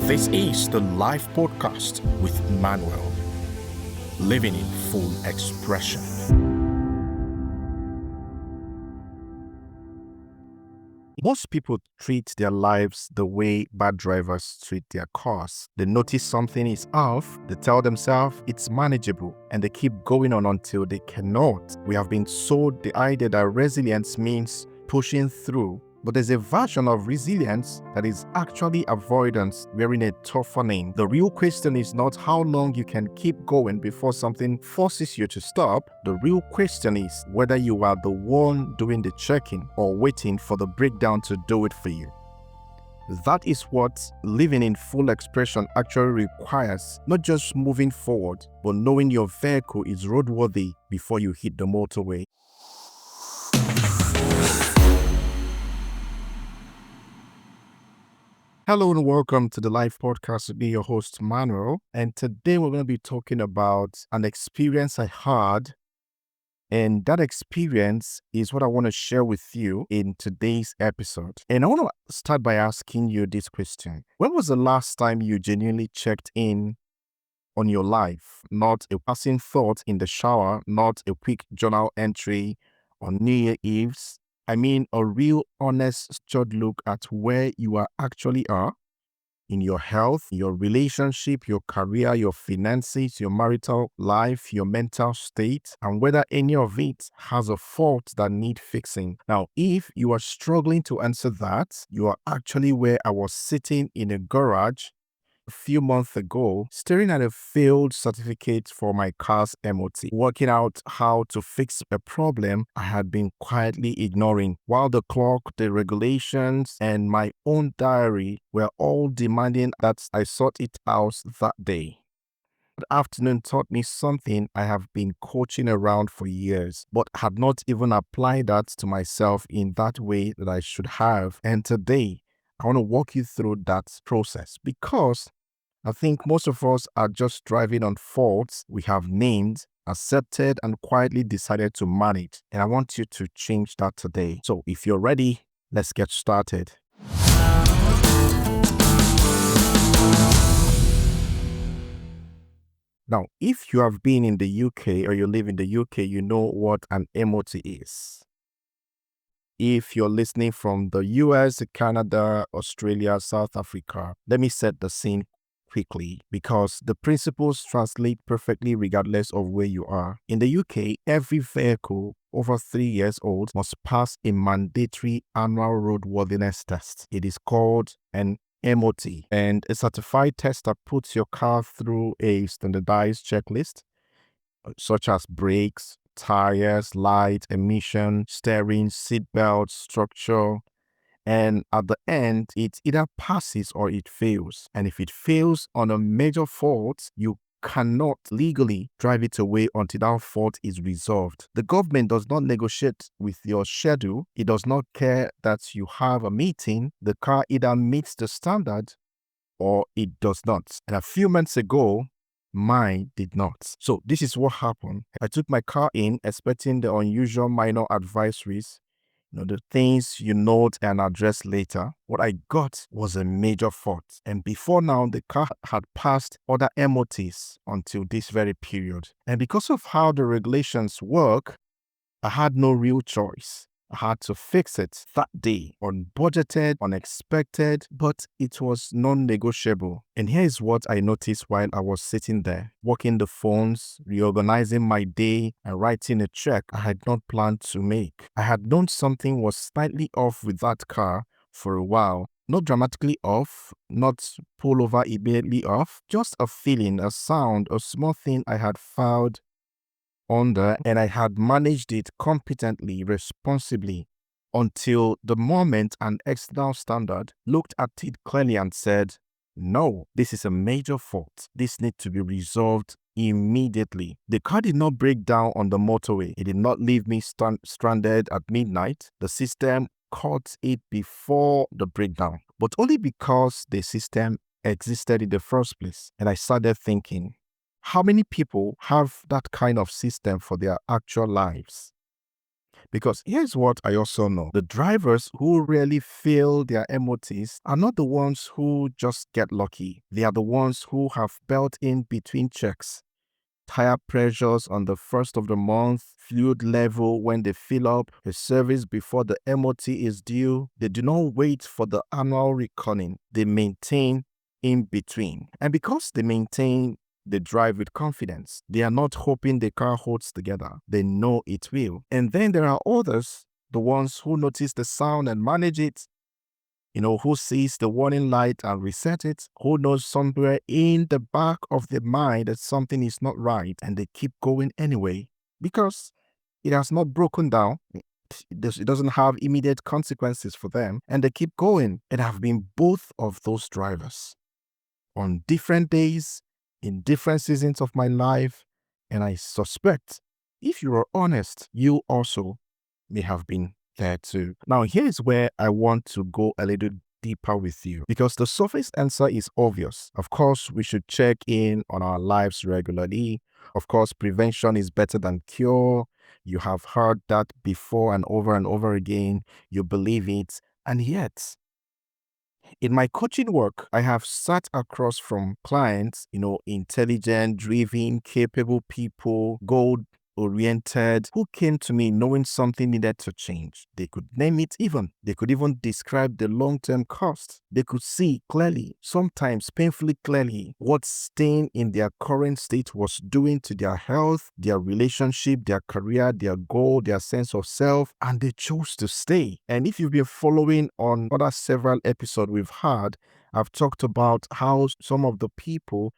This is the live podcast with Manuel, living in full expression. Most people treat their lives the way bad drivers treat their cars. They notice something is off, they tell themselves it's manageable, and they keep going on until they cannot. We have been sold the idea that resilience means pushing through, but there's a version of resilience that is actually avoidance wearing a tougher name. The real question is not how long you can keep going before something forces you to stop. The real question is whether you are the one doing the checking or waiting for the breakdown to do it for you. That is what living in full expression actually requires, not just moving forward, but knowing your vehicle is roadworthy before you hit the motorway. Hello and welcome to the live podcast with me, your host Manuel. And today we're going to be talking about an experience I had. And that experience is what I want to share with you in today's episode. And I want to start by asking you this question. When was the last time you genuinely checked in on your life? Not a passing thought in the shower, not a quick journal entry on New Year Eve's. I mean, a real honest, structured look at where you actually are in your health, your relationship, your career, your finances, your marital life, your mental state, and whether any of it has a fault that needs fixing. Now, if you are struggling to answer that, you are actually where I was sitting in a garage a few months ago, staring at a failed certificate for my car's MOT, working out how to fix a problem I had been quietly ignoring, while the clock, the regulations, and my own diary were all demanding that I sort it out that day. The afternoon taught me something I have been coaching around for years, but had not even applied that to myself in that way that I should have. And today, I want to walk you through that process because I think most of us are just driving on faults we have named, accepted, and quietly decided to manage. And I want you to change that today. So if you're ready, let's get started. Now, if you have been in the UK or you live in the UK, you know what an MOT is. If you're listening from the US, Canada, Australia, South Africa, let me set the scene quickly because the principles translate perfectly regardless of where you are. In the UK, every vehicle over 3 years old must pass a mandatory annual roadworthiness test. It is called an MOT, and a certified tester puts your car through a standardized checklist such as brakes, tires, light, emission, steering, seatbelt, structure, and at the end, it either passes or it fails. And if it fails on a major fault, you cannot legally drive it away until that fault is resolved. The government does not negotiate with your schedule. It does not care that you have a meeting. The car either meets the standard or it does not. And a few months ago, mine did not. So this is what happened. I took my car in expecting the unusual minor advisories, the things you note and address later. What I got was a major fault. And before now, the car had passed other MOTs until this very period. And because of how the regulations work, I had no real choice. I had to fix it that day, unbudgeted, unexpected, but it was non-negotiable. And here is what I noticed while I was sitting there, working the phones, reorganizing my day, and writing a check I had not planned to make. I had known something was slightly off with that car for a while. Not dramatically off, not pull over immediately off, just a feeling, a sound, a small thing I had found under, and I had managed it competently, responsibly, until the moment an external standard looked at it clearly and said, no, this is a major fault. This needs to be resolved immediately. The car did not break down on the motorway. It did not leave me stranded at midnight. The system caught it before the breakdown, but only because the system existed in the first place. And I started thinking, how many people have that kind of system for their actual lives? Because here's what I also know. The drivers who really fail their MOTs are not the ones who just get lucky. They are the ones who have built-in between checks, tire pressures on the first of the month, fluid level when they fill up, a service before the MOT is due. They do not wait for the annual reckoning. They maintain in between. And because they maintain, they drive with confidence. They are not hoping the car holds together. They know it will. And then there are others, the ones who notice the sound and manage it, who sees the warning light and reset it, who knows somewhere in the back of their mind that something is not right, and they keep going anyway because it has not broken down. It doesn't have immediate consequences for them, and they keep going. And I've been both of those drivers on different days, in different seasons of my life, and I suspect if you are honest, you also may have been there too. Now, here's where I want to go a little deeper with you because the surface answer is obvious. Of course, we should check in on our lives regularly. Of course, prevention is better than cure. You have heard that before and over again. You believe it. And yet, in my coaching work, I have sat across from clients, intelligent, driven, capable people, goal oriented, who came to me knowing something needed to change. They could name it even. They could even describe the long-term cost. They could see clearly, sometimes painfully clearly, what staying in their current state was doing to their health, their relationship, their career, their goal, their sense of self, and they chose to stay. And if you've been following on other several episodes we've had, I've talked about how some of the people,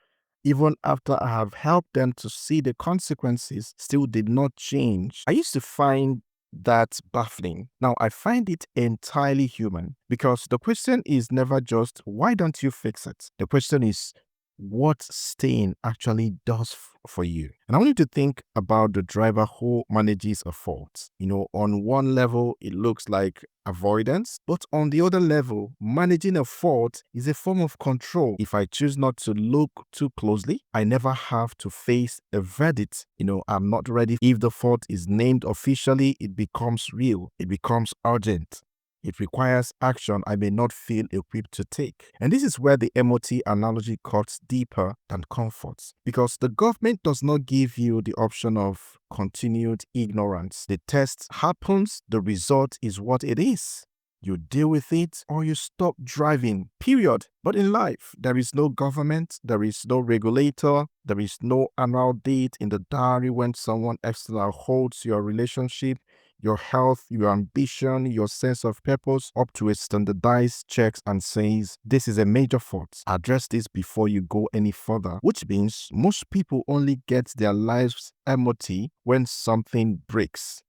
even after I have helped them to see the consequences, still did not change. I used to find that baffling. Now, I find it entirely human because the question is never just, why don't you fix it? The question is, what staying actually does for you. And I want you to think about the driver who manages a fault. On one level, it looks like avoidance, but on the other level, managing a fault is a form of control. If I choose not to look too closely, I never have to face a verdict. I'm not ready. If the fault is named officially, it becomes real. It becomes urgent. It requires action I may not feel equipped to take. And this is where the MOT analogy cuts deeper than comfort. Because the government does not give you the option of continued ignorance. The test happens, the result is what it is. You deal with it or you stop driving, period. But in life, there is no government, there is no regulator, there is no annual date in the diary when someone external holds your relationship, your health, your ambition, your sense of purpose up to a standardized checks and says, this is a major fault. Address this before you go any further, which means most people only get their lives MOT when something breaks.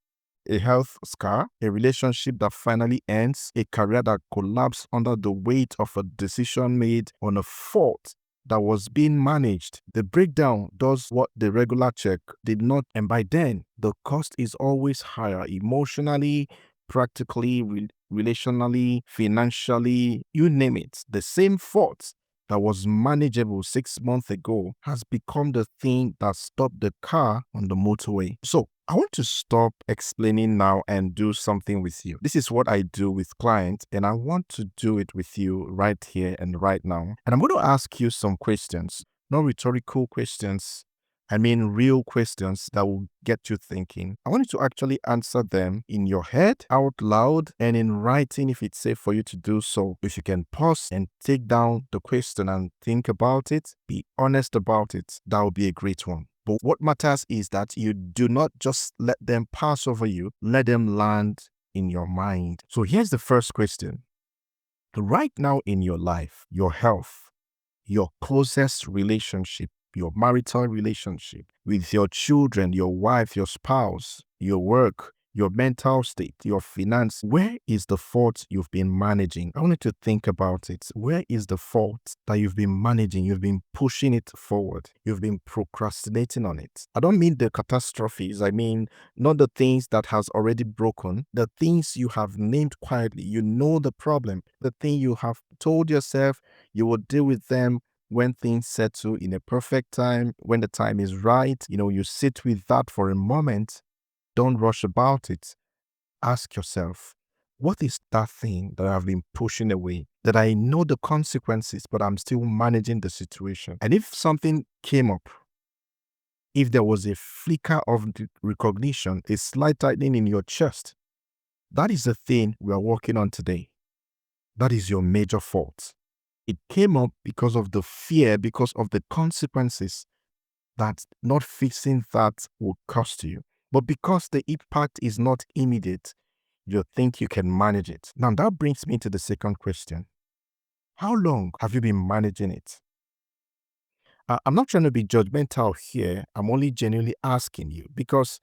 A health scar, a relationship that finally ends, a career that collapsed under the weight of a decision made on a fault that was being managed. The breakdown does what the regular check did not, and by then, the cost is always higher emotionally, practically, relationally, financially, you name it. The same fault that was manageable 6 months ago has become the thing that stopped the car on the motorway. So, I want to stop explaining now and do something with you. This is what I do with clients, and I want to do it with you right here and right now. And I'm going to ask you some questions, not rhetorical questions. I mean real questions that will get you thinking. I want you to actually answer them in your head, out loud, and in writing if it's safe for you to do so. If you can pause and take down the question and think about it, be honest about it, that would be a great one. But what matters is that you do not just let them pass over you, let them land in your mind. So here's the first question. Right now in your life, your health, your closest relationship, your marital relationship with your children, your wife, your spouse, your work, your mental state, your finance, where is the fault you've been managing? I want you to think about it. Where is the fault that you've been managing? You've been pushing it forward. You've been procrastinating on it. I don't mean the catastrophes. I mean not the things that has already broken, the things you have named quietly. You know the problem, the thing you have told yourself you will deal with them when things settle in a perfect time, when the time is right. You sit with that for a moment. Don't rush about it. ask yourself, what is that thing that I've been pushing away, that I know the consequences, but I'm still managing the situation? And if something came up, if there was a flicker of recognition, a slight tightening in your chest, that is the thing we are working on today. That is your major fault. It came up because of the fear, because of the consequences that not fixing that will cost you. But because the impact is not immediate, you think you can manage it. Now, that brings me to the second question. How long have you been managing it? I'm not trying to be judgmental here. I'm only genuinely asking you because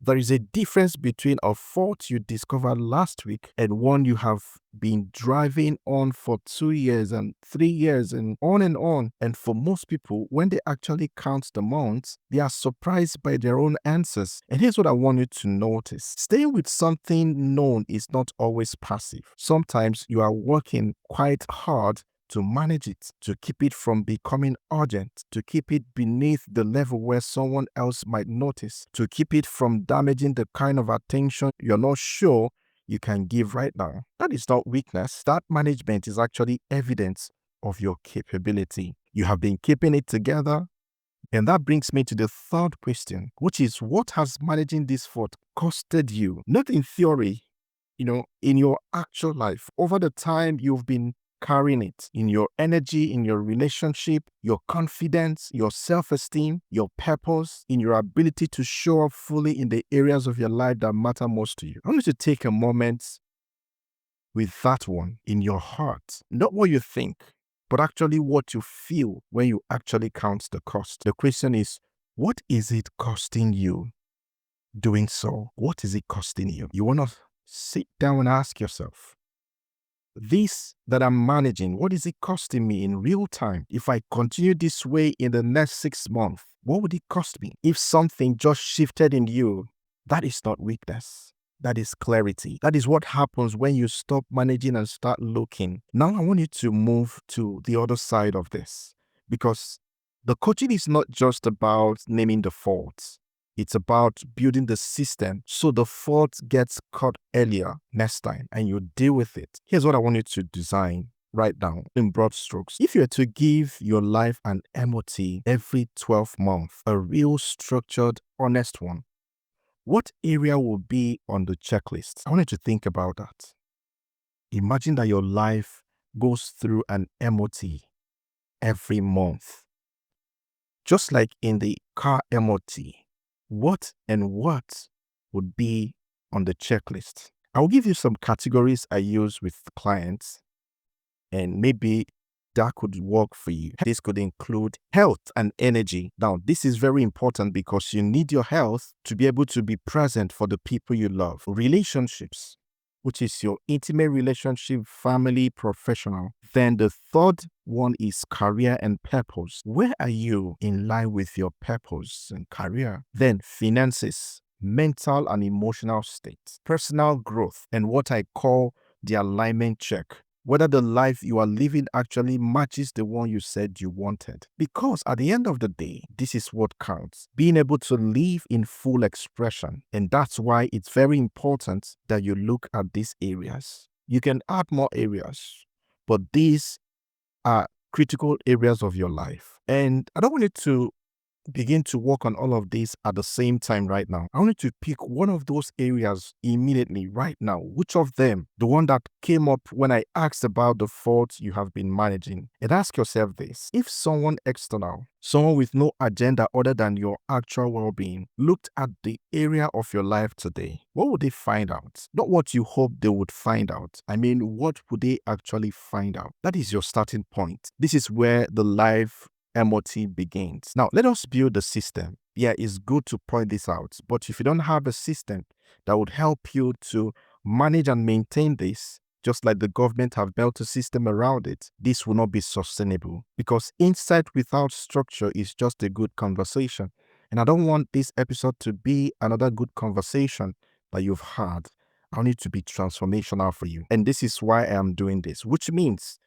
there is a difference between a fault you discovered last week and one you have been driving on for 2 years and 3 years and on and on. And for most people, when they actually count the months, they are surprised by their own answers. And here's what I want you to notice. Staying with something known is not always passive. Sometimes you are working quite hard to manage it, to keep it from becoming urgent, to keep it beneath the level where someone else might notice, to keep it from damaging the kind of attention you're not sure you can give right now. That is not weakness. That management is actually evidence of your capability. You have been keeping it together. And that brings me to the third question, which is, what has managing this fault costed you? Not in theory, in your actual life. Over the time you've been carrying it, in your energy, in your relationship, your confidence, your self-esteem, your purpose, in your ability to show up fully in the areas of your life that matter most to you. I want you to take a moment with that one in your heart. Not what you think, but actually what you feel when you actually count the cost. The question is, what is it costing you doing so? What is it costing you? You want to sit down and ask yourself, this that I'm managing, what is it costing me in real time? If I continue this way in the next 6 months, what would it cost me? If something just shifted in you, that is not weakness. That is clarity. That is what happens when you stop managing and start looking. Now I want you to move to the other side of this, because the coaching is not just about naming the faults. It's about building the system so the fault gets caught earlier next time and you deal with it. Here's what I want you to design right now in broad strokes. If you were to give your life an MOT every 12 months, a real structured, honest one, what area will be on the checklist? I want you to think about that. Imagine that your life goes through an MOT every month. Just like in the car MOT, what would be on the checklist? I'll give you some categories I use with clients, and maybe that could work for you. This could include health and energy. Now, this is very important because you need your health to be able to be present for the people you love. Relationships, which is your intimate relationship, family, professional. Then the third one is career and purpose. Where are you in line with your purpose and career? Then finances, mental and emotional state, personal growth, and what I call the alignment check. Whether the life you are living actually matches the one you said you wanted. Because at the end of the day, this is what counts. Being able to live in full expression. And that's why it's very important that you look at these areas. You can add more areas, but these are critical areas of your life. And I don't want you to begin to work on all of this at the same time right now. I want you to pick one of those areas immediately right now. Which of them? The one that came up when I asked about the faults you have been managing. And ask yourself this. If someone external, someone with no agenda other than your actual well-being, looked at the area of your life today, what would they find out? Not what you hope they would find out. I mean, what would they actually find out? That is your starting point. This is where the life MOT begins. Now, let us build a system. Yeah, it's good to point this out, but if you don't have a system that would help you to manage and maintain this, just like the government have built a system around it, this will not be sustainable, because insight without structure is just a good conversation. And I don't want this episode to be another good conversation that you've had. I need to be transformational for you. And this is why I am doing this, which means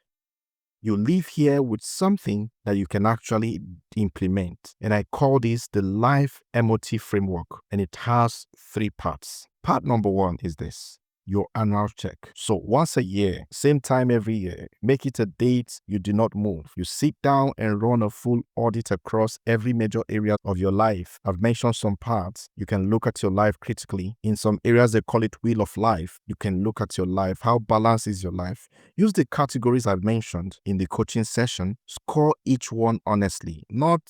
you leave here with something that you can actually implement. And I call this the Life MOT framework. And it has 3 parts. Part number one is this: your annual check. So once a year, same time every year, make it a date you do not move. You sit down and run a full audit across every major area of your life. I've mentioned some parts. You can look at your life critically. In some areas, they call it wheel of life. You can look at your life. How balanced is your life? Use the categories I've mentioned in the coaching session. Score each one honestly, not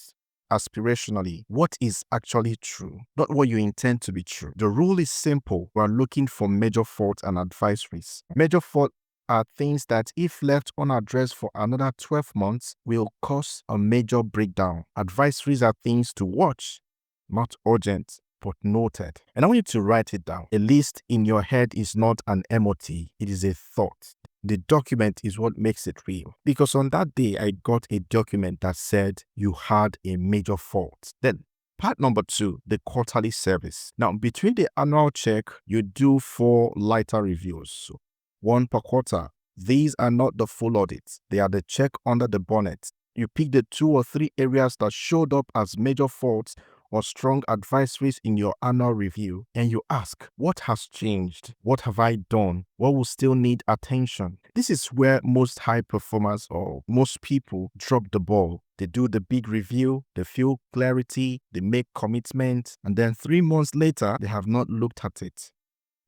aspirationally. What is actually true, not what you intend to be true. The rule is simple. We are looking for major faults and advisories. Major faults are things that, if left unaddressed for another 12 months, will cause a major breakdown. Advisories are things to watch, not urgent, but noted. And I want you to write it down. A list in your head is not an MOT, it is a thought. The document is what makes it real. Because on that day, I got a document that said you had a major fault. Then, part number two, the quarterly service. Now, between the annual check, you do 4 lighter reviews. So, 1 per quarter. These are not the full audits. They are the check under the bonnet. You pick the 2 or 3 areas that showed up as major faults or strong advisories in your annual review, and you ask, what has changed? What have I done? What will still need attention? This is where most high performers or most people drop the ball. They do the big review, they feel clarity, they make commitment, and then 3 months later, they have not looked at it.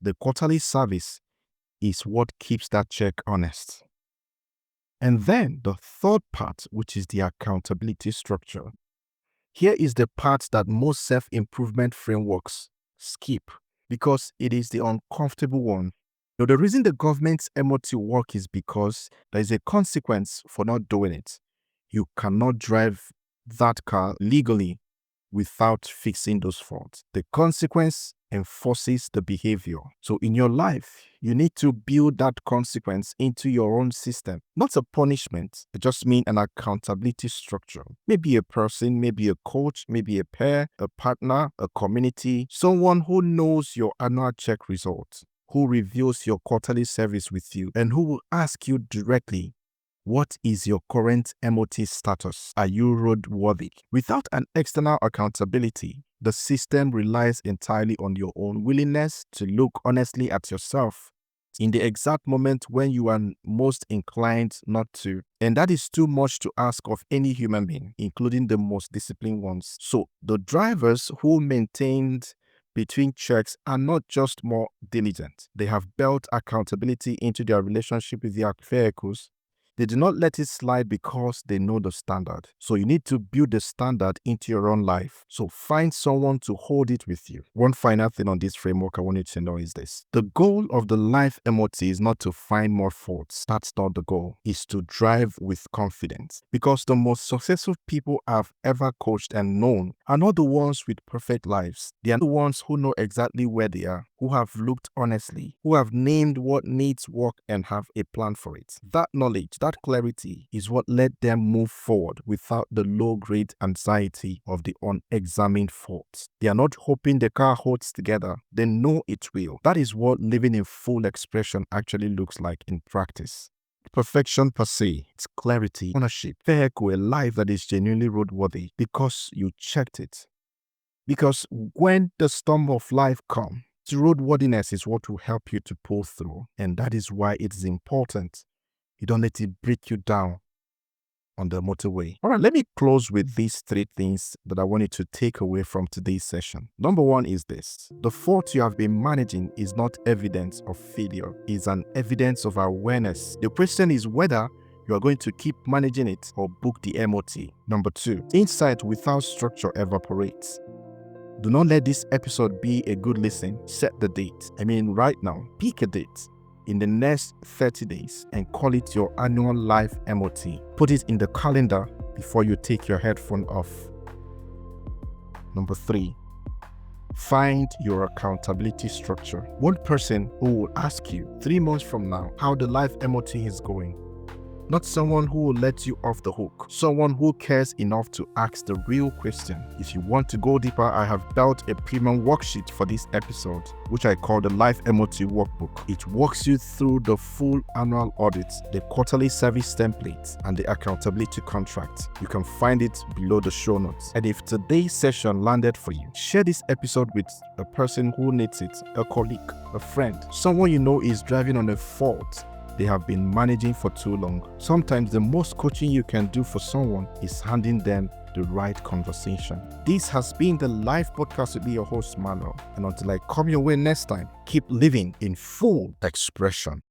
The quarterly service is what keeps that check honest. And then the third part, which is the accountability structure. Here is the part that most self-improvement frameworks skip because it is the uncomfortable one. Now, the reason the government's MOT work is because there is a consequence for not doing it. You cannot drive that car legally without fixing those faults. The consequence enforces the behavior. So in your life, you need to build that consequence into your own system. Not a punishment, it just means an accountability structure. Maybe a person, maybe a coach, maybe a peer, a partner, a community, someone who knows your annual check results, who reviews your quarterly service with you, and who will ask you directly, what is your current MOT status? Are you roadworthy? Without an external accountability, the system relies entirely on your own willingness to look honestly at yourself in the exact moment when you are most inclined not to. And that is too much to ask of any human being, including the most disciplined ones. So the drivers who maintained between checks are not just more diligent. They have built accountability into their relationship with their vehicles. They do not let it slide because they know the standard. So you need to build the standard into your own life. So find someone to hold it with you. One final thing on this framework I want you to know is this. The goal of the life MOT is not to find more faults. That's not the goal. It's to drive with confidence. Because the most successful people I've ever coached and known are not the ones with perfect lives. They are the ones who know exactly where they are, who have looked honestly, who have named what needs work and have a plan for it. That knowledge, that clarity is what let them move forward without the low-grade anxiety of the unexamined faults. They are not hoping the car holds together. They know it will. That is what living in full expression actually looks like in practice. Perfection per se, it's clarity, ownership, vehicle, a life that is genuinely roadworthy because you checked it. Because when the storm of life comes, roadworthiness is what will help you to pull through. And that is why it is important. You don't let it break you down on the motorway. All right, let me close with these 3 things that I want you to take away from today's session. Number 1 is this. The fault you have been managing is not evidence of failure. It's an evidence of awareness. The question is whether you are going to keep managing it or book the MOT. Number 2, insight without structure evaporates. Do not let this episode be a good listen. Set the date. Right now, pick a date in the next 30 days and call it your annual life MOT. Put it in the calendar before you take your headphone off. Number 3, find your accountability structure. One person who will ask you 3 months from now how the life MOT is going. Not someone who will let you off the hook. Someone who cares enough to ask the real question. If you want to go deeper, I have built a premium worksheet for this episode, which I call the Life MOT Workbook. It walks you through the full annual audits, the quarterly service templates, and the accountability contract. You can find it below the show notes. And if today's session landed for you, share this episode with a person who needs it, a colleague, a friend, someone you know is driving on a fault they have been managing for too long. Sometimes the most coaching you can do for someone is handing them the right conversation. This has been the Life Podcast with me, your host, Manuel. And until I come your way next time, keep living in full expression.